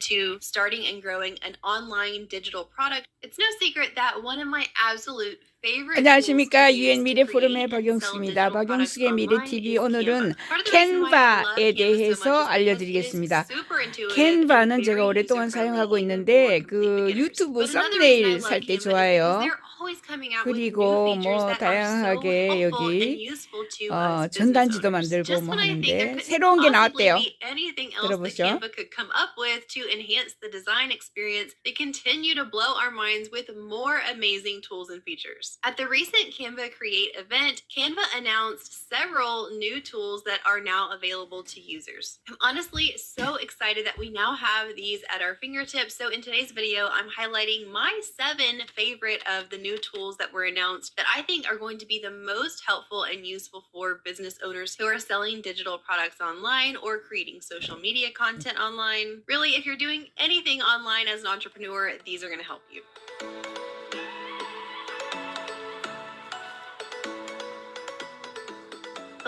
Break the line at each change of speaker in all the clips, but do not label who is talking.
to starting and growing an online digital product, it's no secret that one of my absolute favorite
안녕하십니까. 유엔미래포럼의 박영숙입니다. 박영숙의 미래TV 오늘은 캔바에 대해서 알려드리겠습니다. 캔바는 제가 오랫동안 사용하고 있는데 그 유튜브 썸네일 살 때 좋아요. 그리고 뭐 다양하게 여기 전단지도 만들고 뭐 하는데 새로운 게 나왔대요. 들어보시죠.
At the recent Canva Create event, Canva announced several new tools that are now available to users. I'm honestly so excited that we now have these at our fingertips. So in today's video, I'm highlighting my 7 favorite of the new tools that were announced that I think are going to be the most helpful and useful for business owners who are selling digital products online or creating social media content online. Really, if you're doing anything online as an entrepreneur, these are going to help you.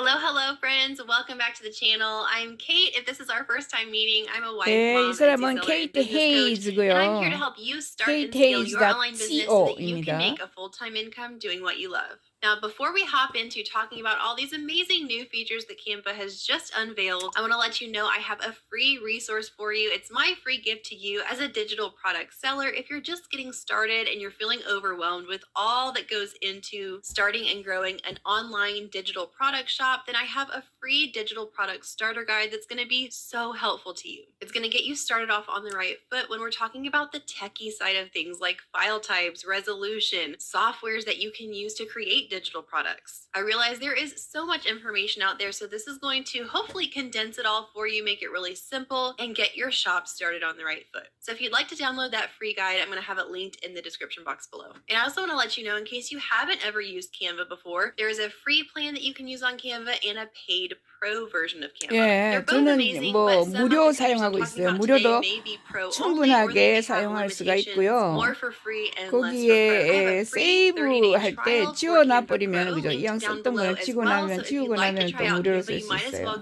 Hello friends, welcome back to the channel. I'm Kate. If this is our first time meeting, I'm a wife, mom,
이 사람은 케이트 헤이즈고요.
and I'm here to help you start and scale your online business so that you can make a full-time income doing what you love. Now, before we hop into talking about all these amazing new features that Canva has just unveiled, I want to let you know I have a free resource for you. It's my free gift to you as a digital product seller. If you're just getting started and you're feeling overwhelmed with all that goes into starting and growing an online digital product shop, then I have a free digital product starter guide that's going to be so helpful to you. It's going to get you started off on the right foot when we're talking about the techie side of things like file types, resolution, softwares that you can use to create digital products. I realize there is so much information out there, so this is going to hopefully condense it all for you, make it really simple, and get your shop started on the right foot. So if you'd like to download that free guide, I'm going to have it linked in the description box below. And I also want to let you know, in case you haven't ever used Canva before, there is a free plan that you can use on Canva and a paid pro version of Canva.
예, 저는 뭐 무료 사용하고 있어요. 무료도 충분하게 사용할 수가 있고요. 거기에 세이브 할 때 지워놔 버리면 그죠? 이왕 썼던 거는 지고 나면 지우고 나면 또 무료로 쓸 수 있어요.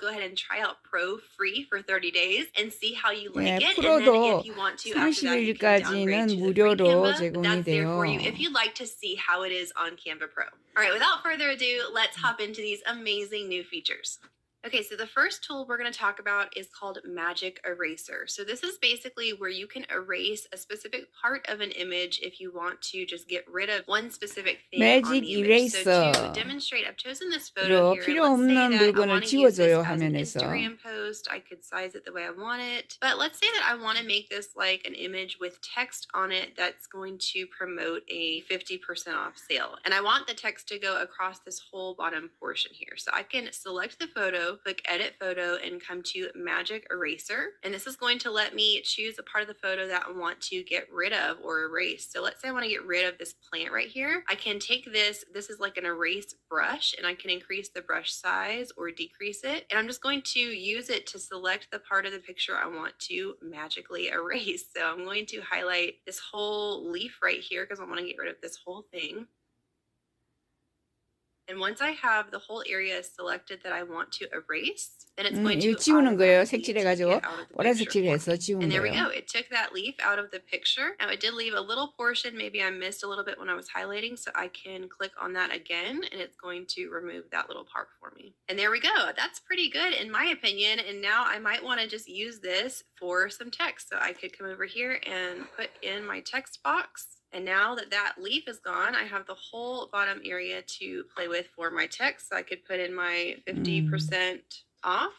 예, 프로도 30일까지는 무료로 제공이 돼요.
Alright, without further ado, let's hop into these amazing new features. Okay, so the first tool we're going to talk about is called Magic Eraser. So this is basically where you can erase a specific part of an image if you want to just get rid of one specific thing on the image. So to demonstrate, I've chosen this photo here.
필요 없는 물건을 지워줘요, 화면에서.
Instagram post. I could size it the way I want it. But let's say that I want to make this like an image with text on it that's going to promote a 50% off sale. And I want the text to go across this whole bottom portion here. So I can select the photo, click edit photo, and come to Magic Eraser. And this is going to let me choose a part of the photo that I want to get rid of or erase. So let's say I want to get rid of this plant right here. I can take this is like an erase brush, and I can increase the brush size or decrease it. And I'm just going to use it to select the part of the picture I want to magically erase. So I'm going to highlight this whole leaf right here because I want to get rid of this whole thing. And once I have the whole area selected that I want to erase, then it's going to
지우는 거예요. 색칠해가지고 보라색 칠해서 지운
And there we
거예요.
go. It took that leaf out of the picture. Now it did leave a little portion. Maybe I missed a little bit when I was highlighting, so I can click on that again, and it's going to remove that little part for me. And there we go. That's pretty good in my opinion. And now I might want to just use this for some text. So I could come over here and put in my text box. And now that that leaf is gone, I have the whole bottom area to play with for my text. So I could put in my 50% off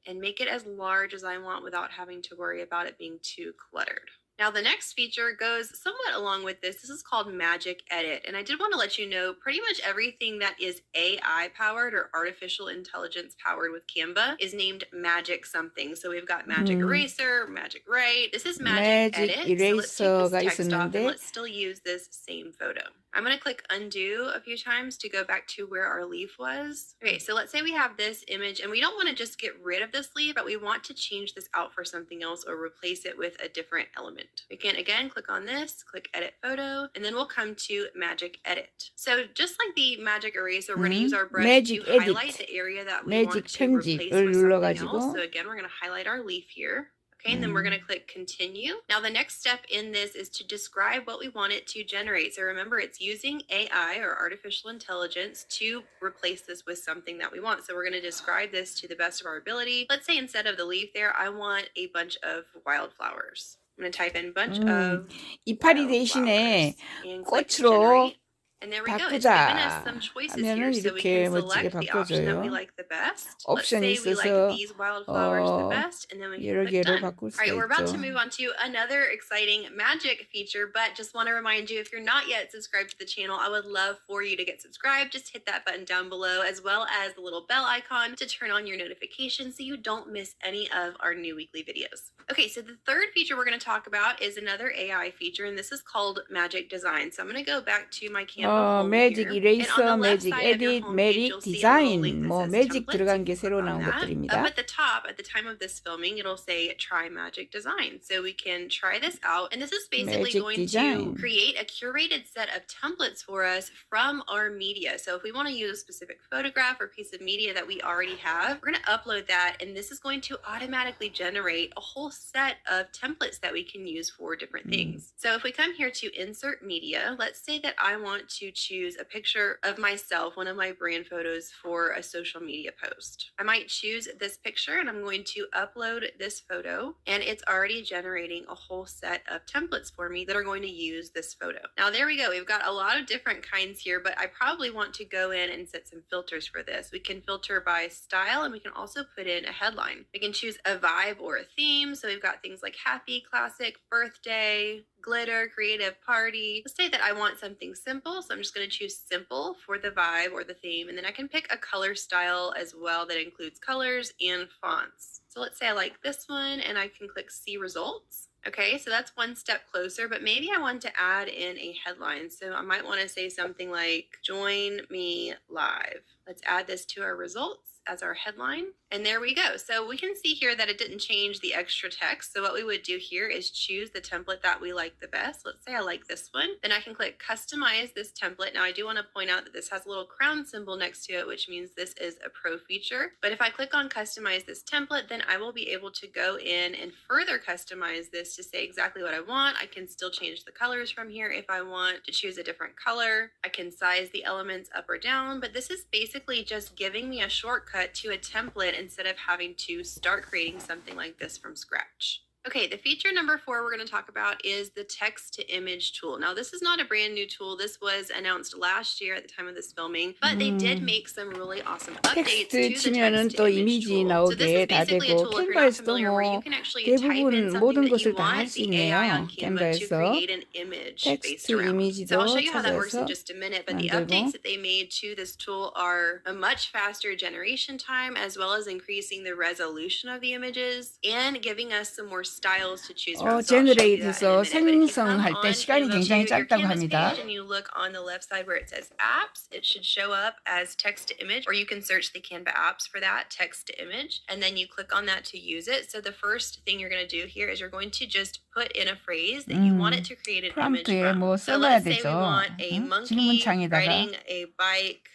and make it as large as I want without having to worry about it being too cluttered. Now, the next feature goes somewhat along with this. This is called Magic Edit. And I did want to let you know pretty much everything that is AI powered or artificial intelligence powered with Canva is named Magic something. So we've got Magic Eraser, Magic Write. This is Magic Edit. So let's take this text off and let's still use this same photo. I'm going to click undo a few times to go back to where our leaf was. Okay, so let's say we have this image and we don't want to just get rid of this leaf, but we want to change this out for something else or replace it with a different element. We can again click on this, click edit photo, and then we'll come to Magic Edit. So just like the Magic Eraser, we're going to use our brush to highlight the area that we want to replace with something else. So again, we're going to highlight our leaf here. Okay, and then we're going to click continue. Now the next step in this is to describe what we want it to generate. So remember, it's using AI or artificial intelligence to replace this with something that we want. So we're going to describe this to the best of our ability. Let's say instead of the leaf there, I want a bunch of wildflowers. I'm going to type in bunch of
이파리 대신에
and click
꽃으로
generate. And there we go. It's given us some
바꾸자
choices
하면은
here, so we
이렇게
can
멋지게
select the option that we
바꿔줘요.
like the best. Let's
옵션이
say we like
있어서
these wildflowers the best, and then we can
여러
click
개로
done.
바꿀
All right,
수가
we're about
있죠.
to move on to another exciting magic feature, but just want to remind you, if you're not yet subscribed to the channel, I would love for you to get subscribed. Just hit that button down below, as well as the little bell icon to turn on your notifications so you don't miss any of our new weekly videos. Okay, so the third feature we're going to talk about is another AI feature, and this is called Magic Design. So I'm going to go back to my Canva home
매직
here.
이레이서,
And on the left
매직
side of your
에딧,
home page,
매직
you'll see a little
디자인,
link that
뭐
says
매직
templates.
들어간
You
게
can
새로
click on
나온
that.
것들입니다.
Up at the top, at the time of this filming, it'll say try Magic Design. So we can try this out. And this is basically
Magic
going
Design.
to create a curated set of templates for us from our media. So if we want to use a specific photograph or piece of media that we already have, we're going to upload that, and this is going to automatically generate a whole set of templates that we can use for different things. So if we come here to insert media, let's say that I want to choose a picture of myself, one of my brand photos for a social media post. I might choose this picture, and I'm going to upload this photo, and it's already generating a whole set of templates for me that are going to use this photo. Now there we go. We've got a lot of different kinds here, but I probably want to go in and set some filters for this. We can filter by style, and we can also put in a headline. We can choose a vibe or a theme. So we've got things like happy, classic, birthday, glitter, creative, party. Let's say that I want something simple, so I'm just going to choose simple for the vibe or the theme, and then I can pick a color style as well that includes colors and fonts. So let's say I like this one, and I can click see results. Okay, so that's one step closer, but maybe I want to add in a headline. So I might want to say something like, join me live. Let's add this to our results as our headline. And there we go. So we can see here that it didn't change the extra text. So what we would do here is choose the template that we like the best. Let's say I like this one. Then I can click customize this template. Now I do want to point out that this has a little crown symbol next to it, which means this is a pro feature. But if I click on customize this template, then I will be able to go in and further customize this to say exactly what I want. I can still change the colors from here if I want to choose a different color. I can size the elements up or down, but this is basically just giving me a shortcut to a template instead of having to start creating something like this from scratch. Okay, the feature number 4 we're going to talk about is the text to image tool. Now, this is not a brand new tool. This was announced last year at the time of this filming, but they did make some really awesome updates to the
텍스트 치면은
text
또
to image
이미지
tool. So this
나오게
is
다
basically a
되고
tool, if you're not
캔버에서도
familiar, where you
뭐
can actually type in
대부분
something
모든
that you
것을 다 할
want
수
the AI on
있네요.
Canva to
캔버에서
create an image based
텍스트
around.
이미지도
So I'll show you how that works in
찾아서
just a minute, but the
만들고
updates that they made to this tool are a much faster generation time, as well as increasing the resolution of the images and giving us some more styles to choose from. So I'll show you that in a minute. But if you come
생성할 때
on
시간이
Canva to
굉장히
your
짧다고
Canvas
합니다.
page and you look on the left side where it says apps, it should show up as text to image, or you can search the Canva apps for that text to image, and then you click on that to use it. So the first thing you're going to do here is you're going to just put in a phrase that you want it to create an image
프롬프트에
from.
뭐
So
써놔야
let's say we
되죠.
want a monkey
질문창에다가
riding a bike.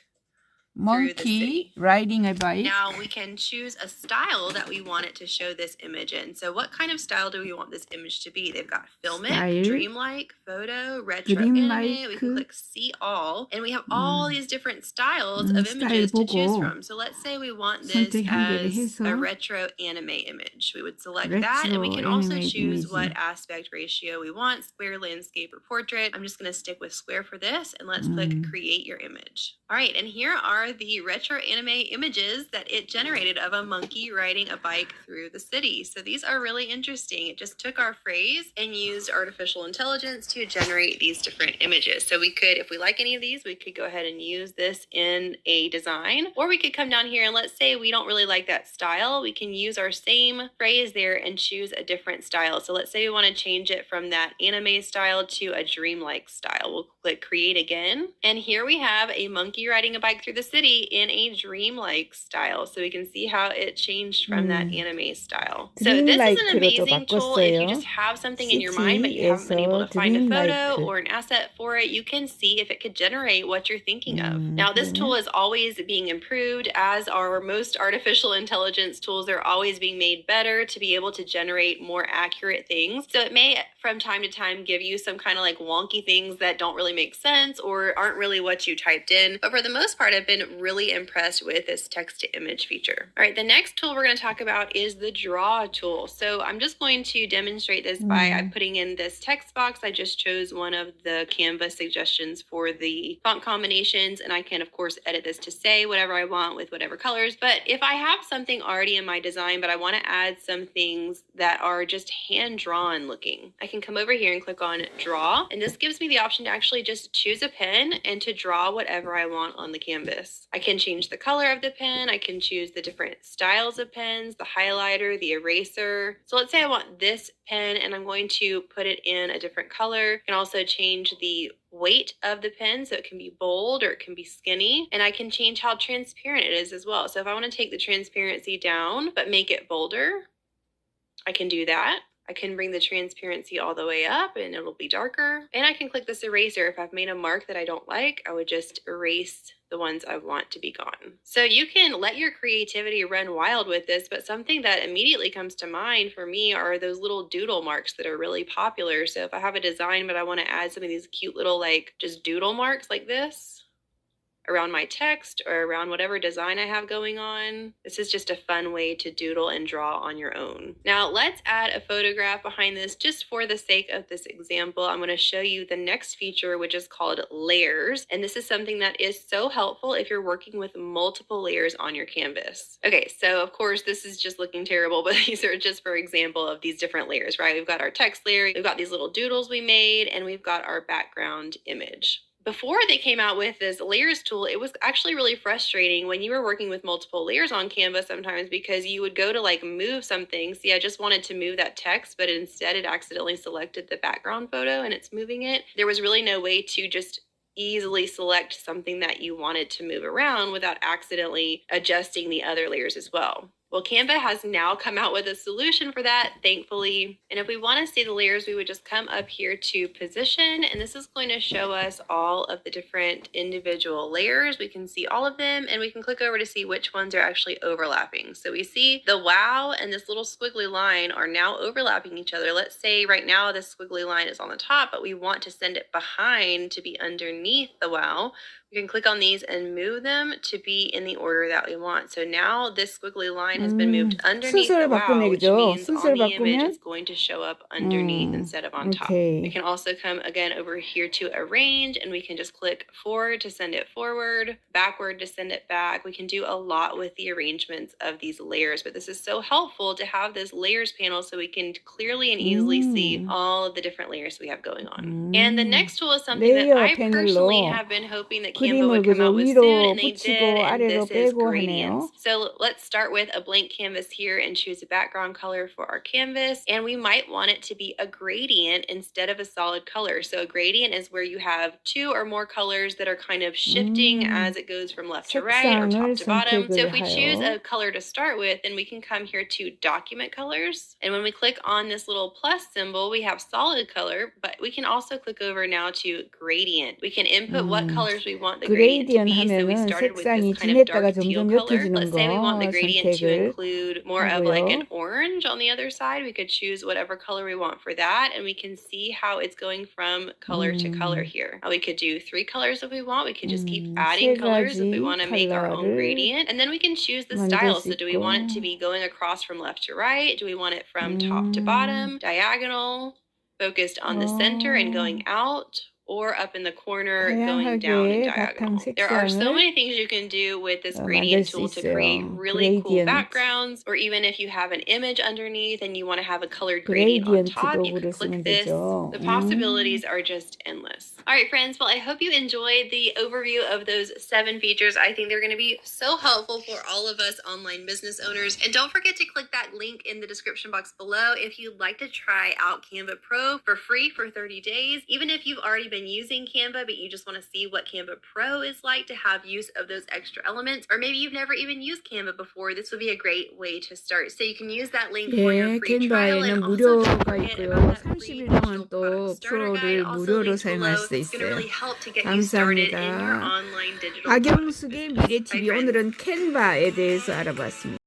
monkey riding a bike.
Now we can choose a style that we want it to show this image in. So what kind of style do we want this image to be? They've got filmic,
Style,
dreamlike, photo, retro, anime. We can click see all, and we have all these different styles of images to choose from. So let's say we want this as a retro anime image. We would select that, and we can also choose what aspect ratio we want, square, landscape, or portrait. I'm just going to stick with square for this, and let's click create your image. All right, and here are the retro anime images that it generated of a monkey riding a bike through the city. So these are really interesting. It just took our phrase and used artificial intelligence to generate these different images. So we could, if we like any of these, we could go ahead and use this in a design, or we could come down here and let's say we don't really like that style. We can use our same phrase there and choose a different style. So let's say we want to change it from that anime style to a dreamlike style. We'll click create again. And here we have a monkey riding a bike through the city. city in a dreamlike style. So we can see how it changed from that anime style. So this is an amazing tool if you just have something in your mind but you haven't been able to find a photo or an asset for it. You can see if it could generate what you're thinking of. Now this tool is always being improved, as are most artificial intelligence tools. They're always being made better to be able to generate more accurate things. So it may from time to time give you some kind of like wonky things that don't really make sense or aren't really what you typed in. But for the most part, I've been really impressed with this text to image feature. All right, the next tool we're going to talk about is the draw tool. So I'm just going to demonstrate this by putting in this text box. I just chose one of the Canva suggestions for the font combinations, and I can of course edit this to say whatever I want with whatever colors. But if I have something already in my design, but I want to add some things that are just hand drawn looking, I can come over here and click on draw, and this gives me the option to actually just choose a pen and to draw whatever I want on the canvas. I can change the color of the pen, I can choose the different styles of pens, the highlighter, the eraser. So let's say I want this pen and I'm going to put it in a different color. I can also change the weight of the pen, so it can be bold or it can be skinny, and I can change how transparent it is as well. So if I want to take the transparency down but make it bolder, I can do that. I can bring the transparency all the way up and it'll be darker. And I can click this eraser. If I've made a mark that I don't like, I would just erase the ones I want to be gone. So you can let your creativity run wild with this, but something that immediately comes to mind for me are those little doodle marks that are really popular. So if I have a design, but I want to add some of these cute little like just doodle marks like this around my text or around whatever design I have going on, this is just a fun way to doodle and draw on your own. Now let's add a photograph behind this just for the sake of this example. I'm going to show you the next feature, which is called layers. And this is something that is so helpful if you're working with multiple layers on your canvas. Okay, so of course this is just looking terrible, but these are just for example of these different layers, right? We've got our text layer, we've got these little doodles we made, and we've got our background image. Before they came out with this layers tool, it was actually really frustrating when you were working with multiple layers on Canva sometimes, because you would go to like move something. See, I just wanted to move that text, but instead it accidentally selected the background photo and it's moving it. There was really no way to just easily select something that you wanted to move around without accidentally adjusting the other layers as well. Well, Canva has now come out with a solution for that, thankfully. And if we want to see the layers, we would just come up here to position, and this is going to show us all of the different individual layers. We can see all of them, and we can click over to see which ones are actually overlapping. So we see the wow and this little squiggly line are now overlapping each other. Let's say right now this squiggly line is on the top, but we want to send it behind to be underneath the wow. We can click on these and move them to be in the order that we want. So now this squiggly line has been moved underneath the wow, which means on the image it's going to show up underneath instead of on top. We can also come again over here to arrange, and we can just click forward to send it forward, backward to send it back. We can do a lot with the arrangements of these layers, but this is so helpful to have this layers panel so we can clearly and easily see all of the different layers we have going on. And the next tool is something that I personally have been hoping that Canva would come out with soon, and they did, and this is gradients. So let's start with a blank canvas here and choose a background color for our canvas, and we might want it to be a gradient instead of a solid color. So a gradient is where you have two or more colors that are kind of shifting as it goes from left to right or top to bottom. So if we choose a color to start with, then we can come here to document colors, and when we click on this little plus symbol, we have solid color, but we can also click over now to gradient. We can input what colors we want the gradient to be. So we started with this kind of dark teal color. Let's say we want the gradient to include more of like an orange on the other side. We could choose whatever color we want for that, and we can see how it's going from color to color here. We could do 3 colors if we want. We could just keep adding colors if we want to make our own gradient, and then we can choose the style. So do we want it to be going across from left to right? Do we want it from top to bottom, diagonal, focused on the center and going out, or up in the corner going down and diagonal? There are so many things you can do with this gradient tool to create really cool backgrounds, or even if you have an image underneath and you want to have a colored gradient on top, you can click this. The possibilities are just endless. All right, friends, well, I hope you enjoyed the overview of those 7 features. I think they're going to be so helpful for all of us online business owners. And don't forget to click that link in the description box below if you'd like to try out Canva Pro for free for 30 days. Even if you've already been been using Canva, but you just want to see what Canva Pro is like to have use of those extra elements, or maybe you've never even used Canva before, this would be a great way to start. So you can use that link for your free trial, and
캔바에는
also don't
무료가
forget
있고요.
about that free
30일
digital
동안 또
product starter guide,
프로를
also
무료로
linked
사용할
below.
수
It's going to
있어요.
really help to get you started in your
감사합니다.
online digital product
박영숙의
business. Bye,
미래TV
friends.
오늘은 캔바에 대해서 알아봤습니다.